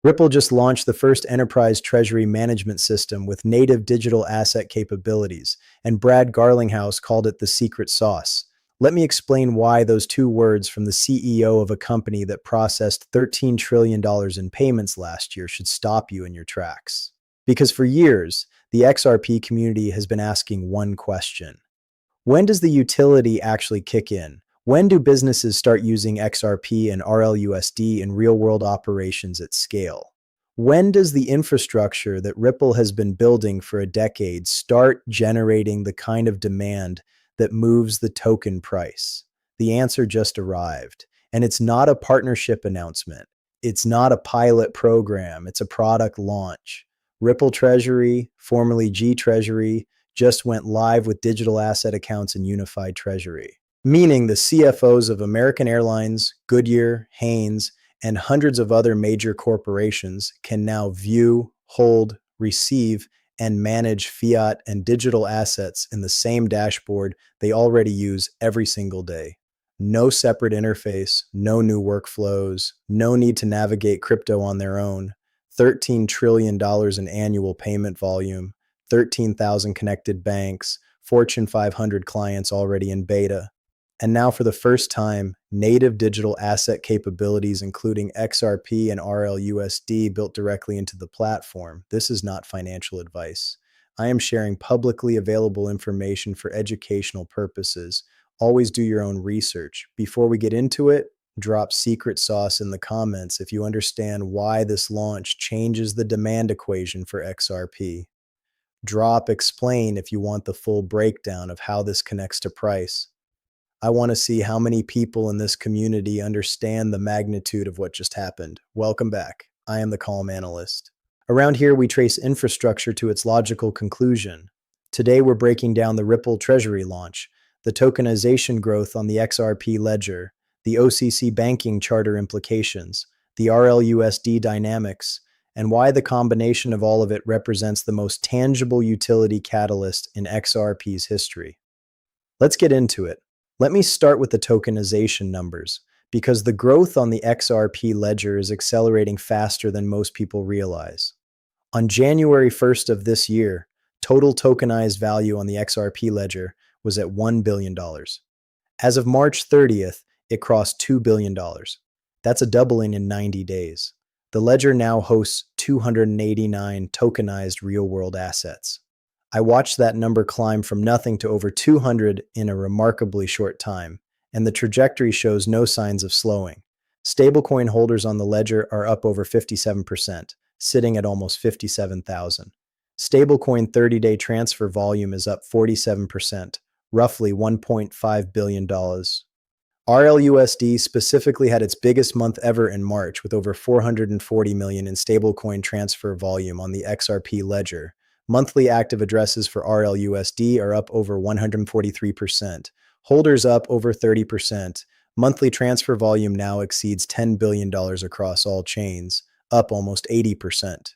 Ripple just launched the first enterprise treasury management system with native digital asset capabilities, and Brad Garlinghouse called it the secret sauce. Let me explain why those two words from the CEO of a company that processed $13 trillion in payments last year should stop you in your tracks. Because for years, the XRP community has been asking one question. When does the utility actually kick in? When do businesses start using XRP and RLUSD in real-world operations at scale? When does the infrastructure that Ripple has been building for a decade start generating the kind of demand that moves the token price? The answer just arrived, and it's not a partnership announcement. It's not a pilot program. It's a product launch. Ripple Treasury, formerly G Treasury, just went live with digital asset accounts and unified treasury, meaning the CFOs of American Airlines, Goodyear, Haynes, and hundreds of other major corporations can now view, hold, receive, and manage fiat and digital assets in the same dashboard they already use every single day. No separate interface, no new workflows, no need to navigate crypto on their own. $13 trillion in annual payment volume, 13,000 connected banks, Fortune 500 clients already in beta. And now for the first time, native digital asset capabilities including XRP and RLUSD built directly into the platform. This is not financial advice. I am sharing publicly available information for educational purposes. Always do your own research. Before we get into it, drop secret sauce in the comments if you understand why this launch changes the demand equation for XRP. Drop explain if you want the full breakdown of how this connects to price. I want to see how many people in this community understand the magnitude of what just happened. Welcome back. I am the Calm Analyst. Around here, we trace infrastructure to its logical conclusion. Today, we're breaking down the Ripple Treasury launch, the tokenization growth on the XRP Ledger, the OCC banking charter implications, the RLUSD dynamics, and why the combination of all of it represents the most tangible utility catalyst in XRP's history. Let's get into it. Let me start with the tokenization numbers, because the growth on the XRP Ledger is accelerating faster than most people realize. On January 1st of this year, total tokenized value on the XRP Ledger was at $1 billion. As of March 30th, it crossed $2 billion. That's a doubling in 90 days. The ledger now hosts 289 tokenized real-world assets. I watched that number climb from nothing to over 200 in a remarkably short time, and the trajectory shows no signs of slowing. Stablecoin holders on the ledger are up over 57%, sitting at almost 57,000. Stablecoin 30-day transfer volume is up 47%, roughly $1.5 billion. RLUSD specifically had its biggest month ever in March with over 440 million in stablecoin transfer volume on the XRP Ledger. Monthly active addresses for RLUSD are up over 143%. Holders up over 30%. Monthly transfer volume now exceeds $10 billion across all chains, up almost 80%.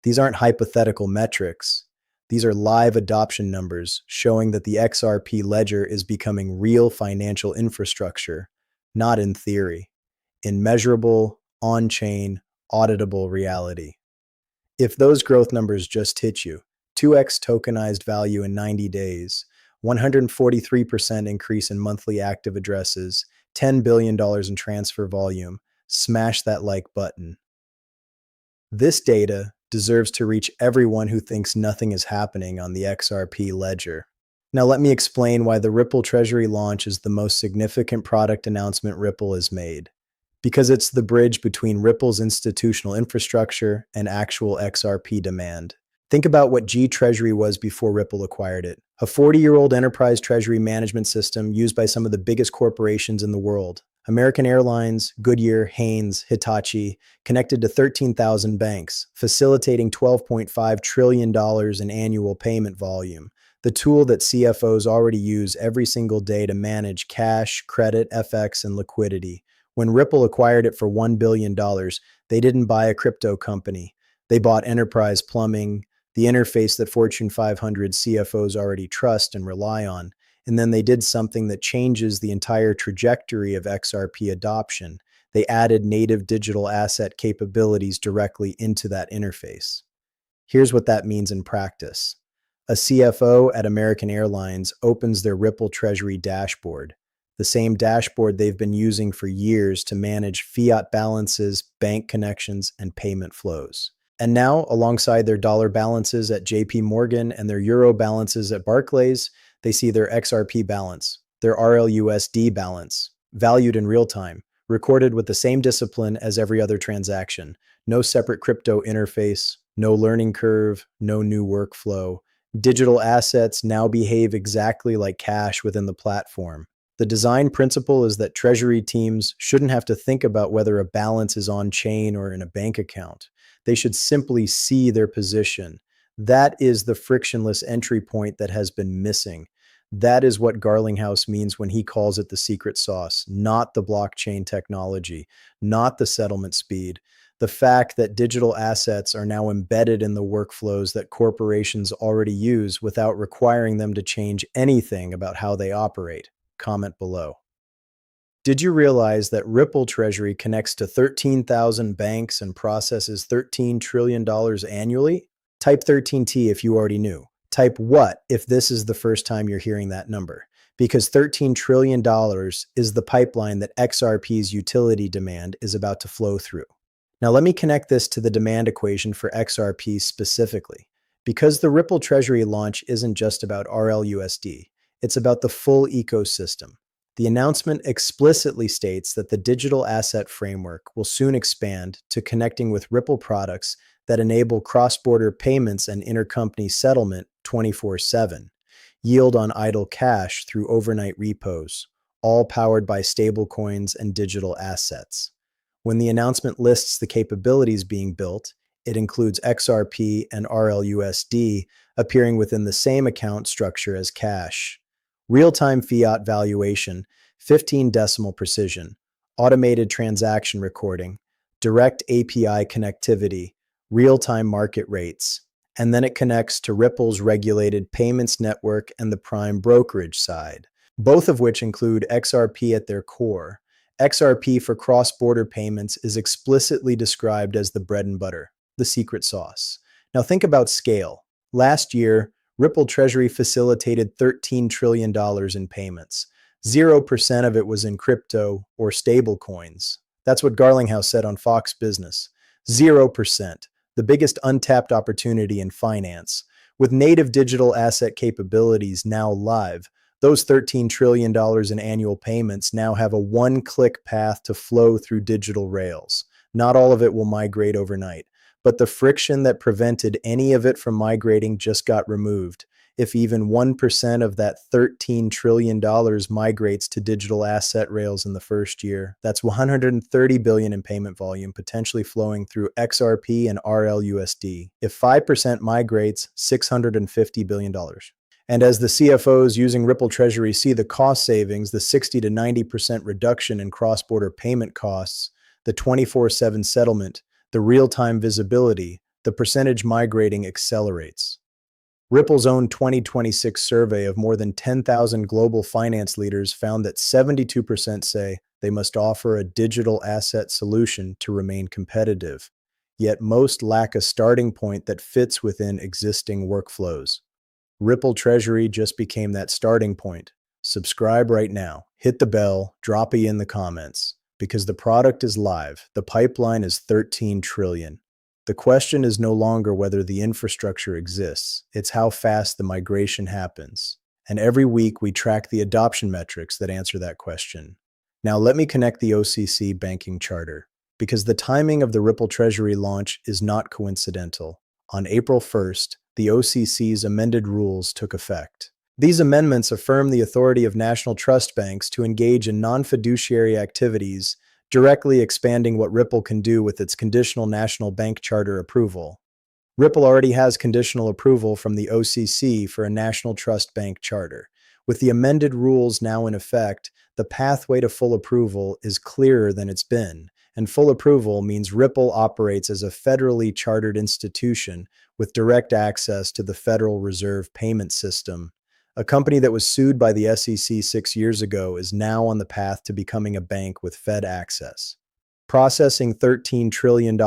These aren't hypothetical metrics. These are live adoption numbers showing that the XRP Ledger is becoming real financial infrastructure, not in theory, in measurable, on-chain, auditable reality. If those growth numbers just hit you, 2x tokenized value in 90 days, 143% increase in monthly active addresses, $10 billion in transfer volume, smash that like button. This data deserves to reach everyone who thinks nothing is happening on the XRP Ledger. Now let me explain why the Ripple Treasury launch is the most significant product announcement Ripple has made. Because it's the bridge between Ripple's institutional infrastructure and actual XRP demand. Think about what G Treasury was before Ripple acquired it. A 40-year-old enterprise treasury management system used by some of the biggest corporations in the world. American Airlines, Goodyear, Haynes, Hitachi, connected to 13,000 banks, facilitating $12.5 trillion in annual payment volume. The tool that CFOs already use every single day to manage cash, credit, FX, and liquidity. When Ripple acquired it for $1 billion, they didn't buy a crypto company. They bought enterprise plumbing, the interface that Fortune 500 CFOs already trust and rely on. And then they did something that changes the entire trajectory of XRP adoption. They added native digital asset capabilities directly into that interface. Here's what that means in practice. A CFO at American Airlines opens their Ripple Treasury dashboard, the same dashboard they've been using for years to manage fiat balances, bank connections, and payment flows. And now, alongside their dollar balances at JP Morgan and their euro balances at Barclays, they see their XRP balance, their RLUSD balance, valued in real time, recorded with the same discipline as every other transaction. No separate crypto interface, no learning curve, no new workflow. Digital assets now behave exactly like cash within the platform. The design principle is that treasury teams shouldn't have to think about whether a balance is on chain or in a bank account. They should simply see their position. That is the frictionless entry point that has been missing. That is what Garlinghouse means when he calls it the secret sauce, not the blockchain technology, not the settlement speed. The fact that digital assets are now embedded in the workflows that corporations already use without requiring them to change anything about how they operate. Comment below. Did you realize that Ripple Treasury connects to 13,000 banks and processes $13 trillion annually? Type 13T if you already knew. Type what if this is the first time you're hearing that number? Because $13 trillion is the pipeline that XRP's utility demand is about to flow through. Now let me connect this to the demand equation for XRP specifically. Because the Ripple Treasury launch isn't just about RLUSD, it's about the full ecosystem. The announcement explicitly states that the digital asset framework will soon expand to connecting with Ripple products that enable cross-border payments and intercompany settlement 24/7, yield on idle cash through overnight repos, all powered by stablecoins and digital assets. When the announcement lists the capabilities being built, it includes XRP and RLUSD appearing within the same account structure as cash. Real-time fiat valuation, 15 decimal precision, automated transaction recording, direct API connectivity, real-time market rates, and then it connects to Ripple's regulated payments network and the prime brokerage side, both of which include XRP at their core. XRP for cross-border payments is explicitly described as the bread and butter, the secret sauce. Now think about scale. Last year, Ripple Treasury facilitated $13 trillion in payments. 0% of it was in crypto or stablecoins. That's what Garlinghouse said on Fox Business. 0%, the biggest untapped opportunity in finance. With native digital asset capabilities now live, those $13 trillion in annual payments now have a one-click path to flow through digital rails. Not all of it will migrate overnight, but the friction that prevented any of it from migrating just got removed. If even 1% of that $13 trillion migrates to digital asset rails in the first year, that's $130 billion in payment volume potentially flowing through XRP and RLUSD. If 5% migrates, $650 billion. And as the CFOs using Ripple Treasury see the cost savings, the 60 to 90% reduction in cross-border payment costs, the 24/7 settlement, the real-time visibility, the percentage migrating accelerates. Ripple's own 2026 survey of more than 10,000 global finance leaders found that 72% say they must offer a digital asset solution to remain competitive. Yet most lack a starting point that fits within existing workflows. Ripple Treasury just became that starting point. Subscribe right now, hit the bell, drop it in the comments, because the product is live. The pipeline is 13 trillion. The question is no longer whether the infrastructure exists, it's how fast the migration happens. And every week we track the adoption metrics that answer that question. Now let me connect the OCC banking charter, because the timing of the Ripple Treasury launch is not coincidental. On April 1st, the OCC's amended rules took effect. These amendments affirm the authority of national trust banks to engage in non-fiduciary activities, directly expanding what Ripple can do with its conditional national bank charter approval. Ripple already has conditional approval from the OCC for a national trust bank charter. With the amended rules now in effect, the pathway to full approval is clearer than it's been, and full approval means Ripple operates as a federally chartered institution with direct access to the Federal Reserve payment system. A company that was sued by the SEC 6 years ago is now on the path to becoming a bank with Fed access. processing $13 trillion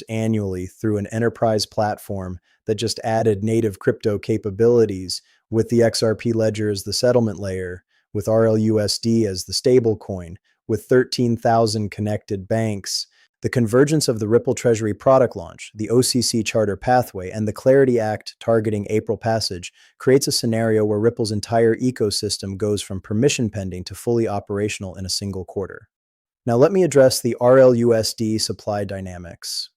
annually through an enterprise platform that just added native crypto capabilities with the XRP Ledger as the settlement layer, with RLUSD as the stablecoin, with 13,000 connected banks. The convergence of the Ripple Treasury product launch, the OCC Charter pathway, and the Clarity Act targeting April passage creates a scenario where Ripple's entire ecosystem goes from permission pending to fully operational in a single quarter. Now let me address the RLUSD supply dynamics.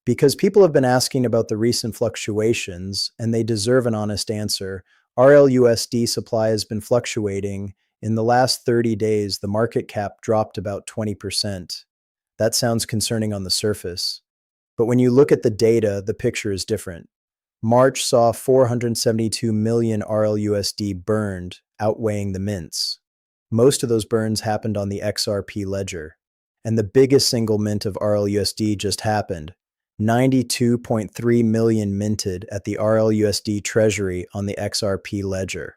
Because people have been asking about the recent fluctuations, and they deserve an honest answer, RLUSD supply has been fluctuating. In the last 30 days, the market cap dropped about 20%. That sounds concerning on the surface. But when you look at the data, the picture is different. March saw 472 million RLUSD burned, outweighing the mints. Most of those burns happened on the XRP Ledger. And the biggest single mint of RLUSD just happened. 92.3 million minted at the RLUSD Treasury on the XRP Ledger.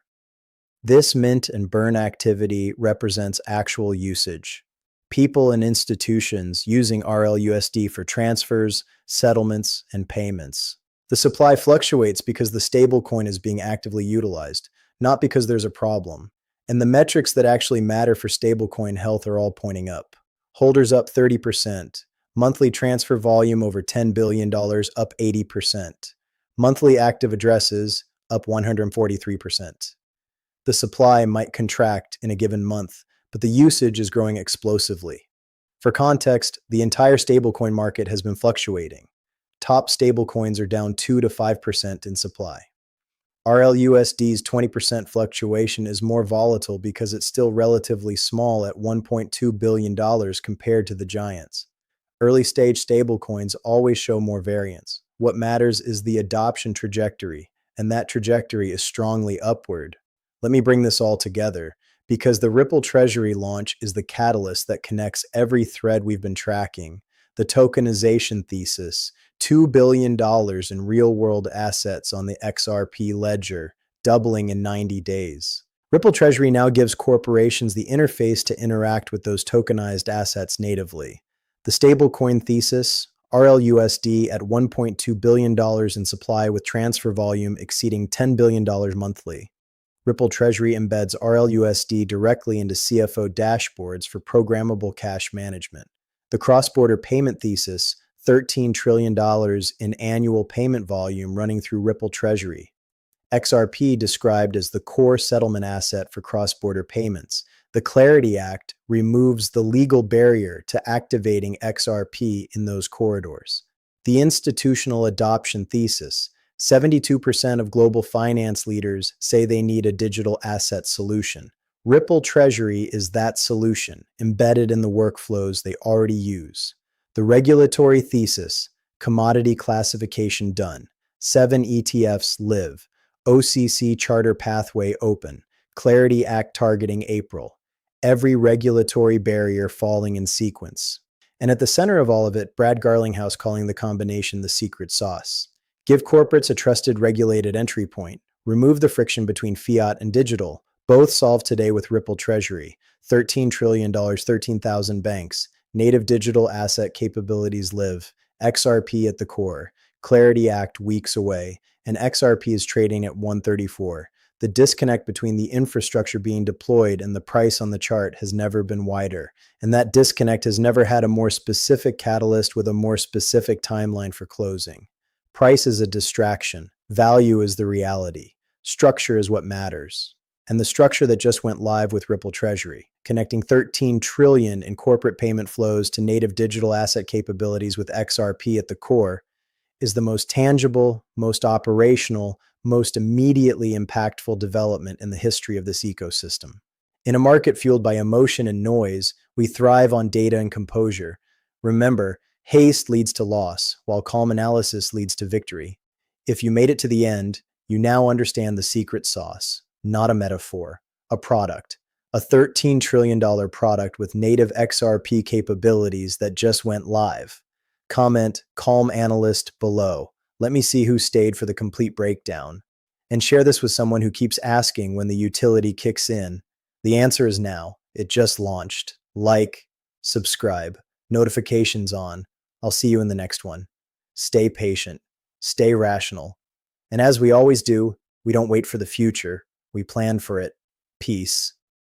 This mint and burn activity represents actual usage. People and institutions using RLUSD for transfers, settlements, and payments. The supply fluctuates because the stablecoin is being actively utilized, not because there's a problem. And the metrics that actually matter for stablecoin health are all pointing up. Holders up 30%. Monthly transfer volume over $10 billion, up 80%. Monthly active addresses, up 143%. The supply might contract in a given month, but the usage is growing explosively. For context, the entire stablecoin market has been fluctuating. Top stablecoins are down 2 to 5% in supply. RLUSD's 20% fluctuation is more volatile because it's still relatively small at $1.2 billion compared to the giants. Early-stage stablecoins always show more variance. What matters is the adoption trajectory, and that trajectory is strongly upward. Let me bring this all together, because the Ripple Treasury launch is the catalyst that connects every thread we've been tracking. The tokenization thesis, $2 billion in real-world assets on the XRP Ledger, doubling in 90 days. Ripple Treasury now gives corporations the interface to interact with those tokenized assets natively. The stablecoin thesis, RLUSD at $1.2 billion in supply with transfer volume exceeding $10 billion monthly. Ripple Treasury embeds RLUSD directly into CFO dashboards for programmable cash management. The cross-border payment thesis, $13 trillion in annual payment volume running through Ripple Treasury. XRP described as the core settlement asset for cross-border payments. The Clarity Act removes the legal barrier to activating XRP in those corridors. The institutional adoption thesis, 72% of global finance leaders say they need a digital asset solution. Ripple Treasury is that solution, embedded in the workflows they already use. The regulatory thesis, commodity classification done. 7 ETFs live. OCC Charter pathway open. Clarity Act targeting April. Every regulatory barrier falling in sequence. And at the center of all of it, Brad Garlinghouse calling the combination the secret sauce. Give corporates a trusted regulated entry point. Remove the friction between fiat and digital. Both solved today with Ripple Treasury. $13 trillion, 13,000 banks. Native digital asset capabilities live. XRP at the core. Clarity Act weeks away. And XRP is trading at 134. The disconnect between the infrastructure being deployed and the price on the chart has never been wider. And that disconnect has never had a more specific catalyst with a more specific timeline for closing. Price is a distraction. Value is the reality. Structure is what matters. And the structure that just went live with Ripple Treasury, connecting 13 trillion in corporate payment flows to native digital asset capabilities with XRP at the core, is the most tangible, most operational, most immediately impactful development in the history of this ecosystem. In a market fueled by emotion and noise, we thrive on data and composure. Remember, haste leads to loss, while calm analysis leads to victory. If you made it to the end, you now understand the secret sauce, not a metaphor, a product. A $13 trillion product with native XRP capabilities that just went live. Comment, calm analyst below. Let me see who stayed for the complete breakdown. And share this with someone who keeps asking when the utility kicks in. The answer is now. It just launched. Like, subscribe. notifications on. I'll see you in the next one. Stay patient, stay rational. And as we always do, we don't wait for the future, we plan for it. Peace.